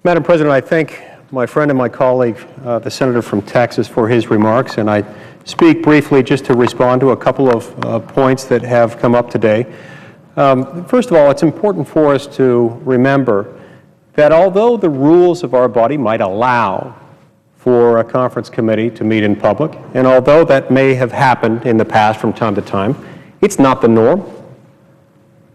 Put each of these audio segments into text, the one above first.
Madam President, I thank my friend and my colleague, the Senator from Texas, for his remarks, and I speak briefly just to respond to a couple of points that have come up today. First of all, it's important for us to remember that although the rules of our body might allow for a conference committee to meet in public, and although that may have happened in the past from time to time, it's not the norm.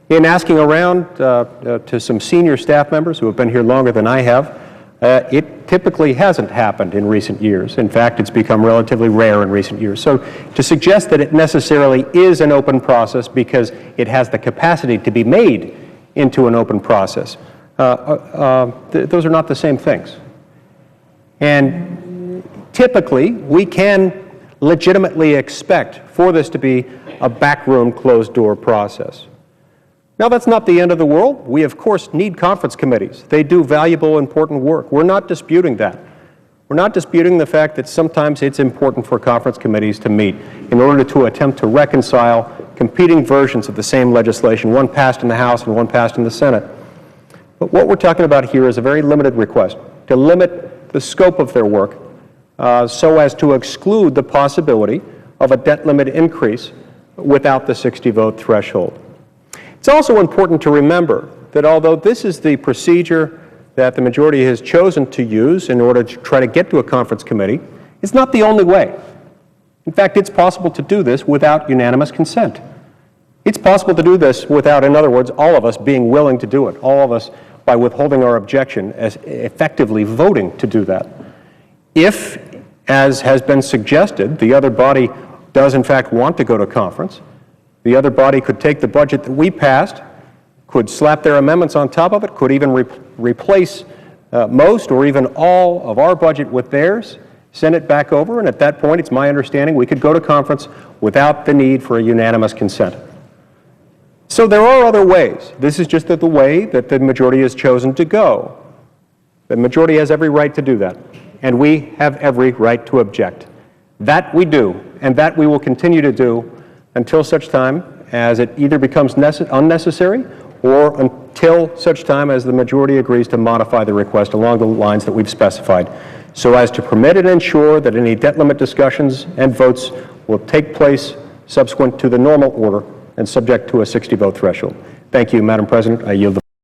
In asking around to some senior staff members who have been here longer than I have, it typically hasn't happened in recent years. In fact, it's become relatively rare in recent years. So to suggest that it necessarily is an open process because it has the capacity to be made into an open process, those are not the same things. And typically, we can legitimately expect for this to be a backroom, closed-door process. Now, that's not the end of the world. We, of course, need conference committees. They do valuable, important work. We're not disputing that. We're not disputing the fact that sometimes it's important for conference committees to meet in order to attempt to reconcile competing versions of the same legislation, one passed in the House and one passed in the Senate. But what we're talking about here is a very limited request to limit the scope of their work so as to exclude the possibility of a debt limit increase without the 60-vote threshold. It's also important to remember that although this is the procedure that the majority has chosen to use in order to try to get to a conference committee, it's not the only way. In fact, it's possible to do this without unanimous consent. It's possible to do this without, in other words, all of us being willing to do it, all of us by withholding our objection as effectively voting to do that. If, as has been suggested, the other body does in fact want to go to conference, the other body could take the budget that we passed, could slap their amendments on top of it, could even replace most or even all of our budget with theirs, send it back over, and at that point, it's my understanding, we could go to conference without the need for a unanimous consent. So there are other ways. This is just the way that the majority has chosen to go. The majority has every right to do that, and we have every right to object. That we do, and that we will continue to do until such time as it either becomes unnecessary or until such time as the majority agrees to modify the request along the lines that we've specified, so as to permit and ensure that any debt limit discussions and votes will take place subsequent to the normal order and subject to a 60-vote threshold. Thank you, Madam President. I yield the